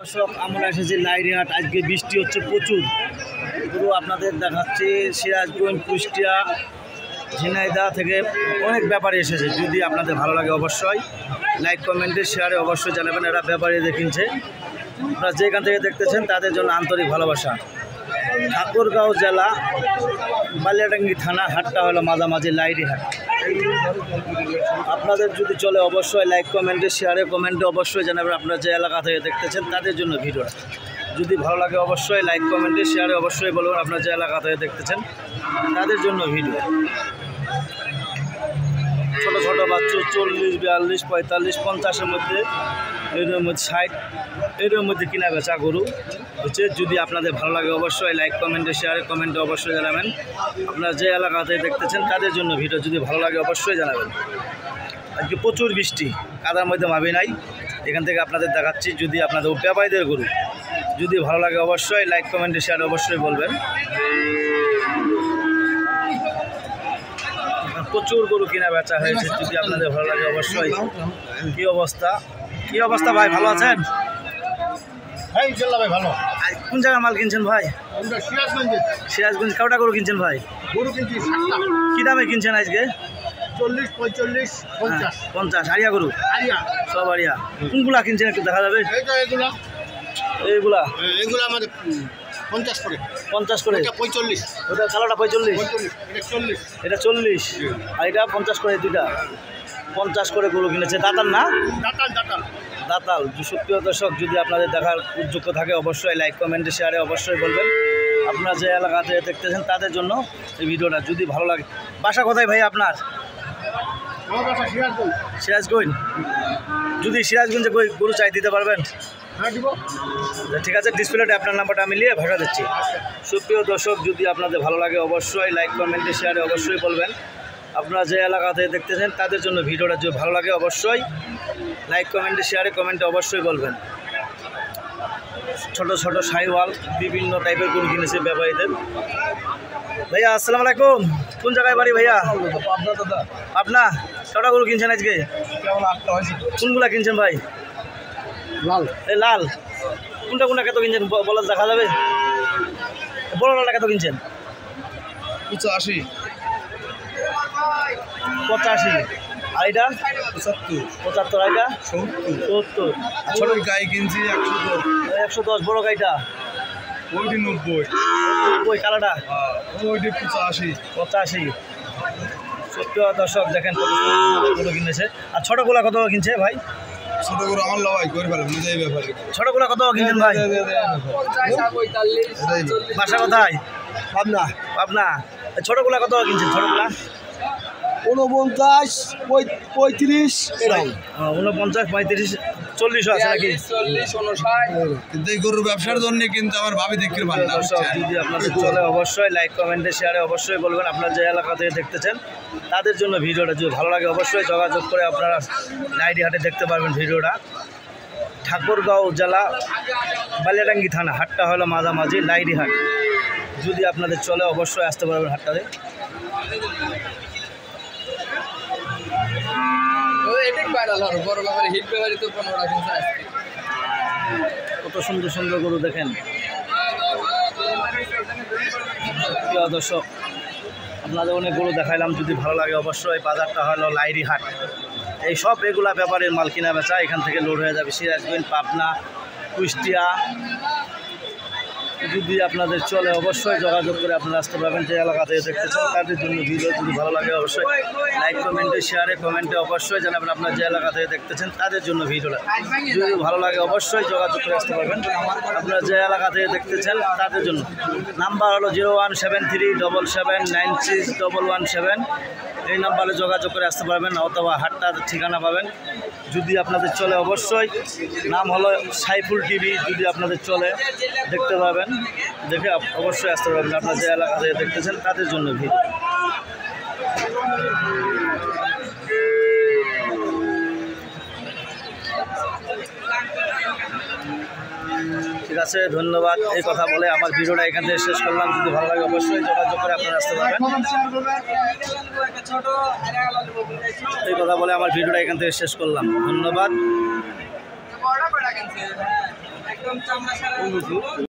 দর্শক আমরা এসেছি লাইরিহাট। আজকে বৃষ্টি হচ্ছে প্রচুর। পুরো আপনাদের দেখাচ্ছি সিরাজগঞ্জ, কুষ্টিয়া, ঝিনাইদহ থেকে অনেক ব্যাপারী এসেছে। যদি আপনাদের ভালো লাগে অবশ্যই লাইক, কমেন্টে, শেয়ারে অবশ্যই জানাবেন। এরা ব্যাপারী দেখিনছে, আপনারা যেখান থেকে দেখতেছেন তাদের জন্য আন্তরিক ভালোবাসা। ঠাকুরগাঁও জেলা, বালিয়াডাঙ্গি থানা, হাটটা হলো মাঝামাঝি লাইরিহাট। আপনাদের যদি চলে অবশ্যই লাইক, কমেন্টে, শেয়ারে, কমেন্টে অবশ্যই জানাবেন। আপনারা যে এলাকা থেকে দেখতেছেন তাদের জন্য ভিডিওটা যদি ভালো লাগে অবশ্যই লাইক, কমেন্টে, শেয়ারে অবশ্যই বলবেন। আপনারা যে এলাকা থেকে দেখতেছেন তাদের জন্য ভিডিও। ছোটো ছোটো বাচ্চা 40, 42, 45, 50-এর মধ্যে, এর মধ্যে 60, এর মধ্যে কিনা বেচা গরু হচ্ছে। যদি আপনাদের ভালো লাগে অবশ্যই লাইক, কমেন্টে, শেয়ারে, কমেন্টে অবশ্যই জানাবেন। আপনারা যে এলাকাতে দেখতেছেন তাদের জন্য ভিডিও যদি ভালো লাগে অবশ্যই জানাবেন। আজকে প্রচুর বৃষ্টি, কাদার মধ্যে মাবি নাই। এখান থেকে আপনাদের দেখাচ্ছি। যদি আপনাদের ব্যাপারীদের গরু যদি ভালো লাগে অবশ্যই লাইক, কমেন্টে, শেয়ারে অবশ্যই বলবেন। প্রচুর গরু কিনা বেচা হয়েছে। যদি আপনাদের ভালো লাগে অবশ্যই। কি অবস্থা ভাই, ভালো আছেন? ভাই ইনশাআল্লাহ ভাই ভালো। কোন জায়গায় মাল কিনছেন ভাই? আমরা সিরাজগঞ্জে। সিরাজগঞ্জ। কয়টা গরু কিনছেন ভাই? গরু কিনছি 7টা। কি দামে কিনছেন আজকে? 40, 45, 50। 50 আরিয়া গরু, আরিয়া সব আরিয়া। কোনগুলা কিনছেন একটু দেখা যাবে? এগুলা এইগুলা আমাদের 50 করে। 50 করে। এটা 45। ওটা কালোটা 45, এটা 40। এটা 40, আর এটা 50 করে। দুইটা 50 করে গরু কিনেছে। দাতাল না? দাতাল। সুপ্রিয় দর্শক, যদি আপনাদের দেখার উদ্যোগ থাকে অবশ্যই লাইক, কমেন্টে, শেয়ারে অবশ্যই বলবেন। আপনারা যে এলাকাতে দেখতেছেন তাদের জন্য এই ভিডিওটা যদি ভালো লাগে। বাসা কোথায় ভাই আপনার? আমার বাসা সিরাজগঞ্জ। সিরাজগঞ্জ। যদি সিরাজগঞ্জে গরু চাই দিতে পারবেন? হ্যাঁ দিব। ঠিক আছে, ডিসপ্লেতে আপনার নাম্বারটা আমি নিয়ে ভাষা দিচ্ছি। সুপ্রিয় দর্শক, যদি আপনাদের ভালো লাগে অবশ্যই লাইক, কমেন্টে, শেয়ারে অবশ্যই বলবেন। আপনারা যে এলাকাতে দেখতেছেন তাদের জন্য ভিডিওটা যদি ভালো লাগে অবশ্যই লাইক, কমেন্টে, শেয়ারে, কমেন্টে অবশ্যই বলবেন। ছোট ছোট সাইওয়াল বিভিন্ন টাইপের গরু কিনেছে ব্যাপারীদের। ভাইয়া আসসালামু আলাইকুম। কোন জায়গায় বাড়ি ভাইয়া? আপনার কটা গরু কিনছেন আজকে? কোনগুলা কিনছেন ভাই? লাল। এই লাল। কোনটা কত কিনছেন বলা দেখা যাবে? বড় লালটা কত কিনছেন? 85। 85। আর এটা 75। আর এটা 70। ছোট গাই কিনছি 110। 110। বড় গাইটা ওইটি 90। ওই কালাটা ওইটি 85। সুপ্রিয় দর্শক, দেখেন কত সুন্দর কিনেছে। আর ছোটগুলা কত কিনছে ভাই? ছোট করে আমার লওয়াই করে ফেলে নিজেই ব্যাপারে। ছোটগুলা কত কিনছেন ভাই? 50, 45। বাসা কোথায়? পাবনা। ছোটগুলা কত কিনছেন? ছোটগুলা 49, 35 এরকম। 49, 35, 40 আছে নাকি? 40, 59। কিন্তু এই গরুর ব্যবসার জন্য কিন্তু আমার ভাবি দেখতে পারে না। দর্শক, যদি আপনাদের চলে অবশ্যই লাইক, কমেন্টে, শেয়ারে অবশ্যই বলবেন। আপনারা যে এলাকা থেকে দেখতেছেন তাদের জন্য ভিডিওটা যদি ভালো লাগে অবশ্যই যোগাযোগ করে আপনারা লাইরিহাটে দেখতে পারবেন ভিডিওটা। ঠাকুরগাঁও জেলা, বালিয়াডাঙ্গি থানা, হাটটা হলো মাঝামাঝি লাইরিহাট। যদি আপনাদের চলে অবশ্যই আসতে পারবেন হাটটাতে। কত সুন্দর সুন্দর গরু দেখেন। প্রিয় দর্শক, আপনাদের অনেক গরু দেখাইলাম। যদি ভালো লাগে অবশ্যই। বাজারটা হলো লাইরিহাট। এই সব এগুলা ব্যাপারের মাল কিনা বেচা এখান থেকে লোড হয়ে যাবে সিরাজগঞ্জ, পাবনা, কুষ্টিয়া। যদি আপনাদের চলে অবশ্যই যোগাযোগ করে আপনারা আসতে পারবেন। যে এলাকা থেকে দেখতেছেন তাদের জন্য ভিডিও যদি ভালো লাগে অবশ্যই লাইক, কমেন্টে, শেয়ারে, কমেন্টে অবশ্যই জানাবেন। আপনারা যে এলাকা থেকে দেখতেছেন তাদের জন্য ভিডিওটা যদি ভালো লাগে অবশ্যই যোগাযোগ করে আসতে পারবেন। আপনারা যে এলাকা থেকে দেখতেছেন তাদের জন্য নাম্বার হলো 017377961117। এই নাম্বারে যোগাযোগ করে আসতে পারবেন, অথবা হাটটার ঠিকানা পাবেন। যদি আপনাদের চলে অবশ্যই নাম হলো সাইফুল টিভি। যদি আপনাদের চলে দেখতে পাবেন, দেখে অবশ্যই আসতে পারবেন। আপনারা যে এলাকা থেকে দেখতেছেন তাদের জন্য ভিড়। ঠিক আছে, ধন্যবাদ। এই কথা বলে আমার ভিডিওটা এখান থেকে শেষ করলাম। যদি ভালো লাগে অবশ্যই যোগাযোগ করে আপনারা আসতে পারবেন। এই কথা বলে আমার ভিডিওটা এখান থেকে শেষ করলাম। ধন্যবাদ। একদম চামড়া ছাড়া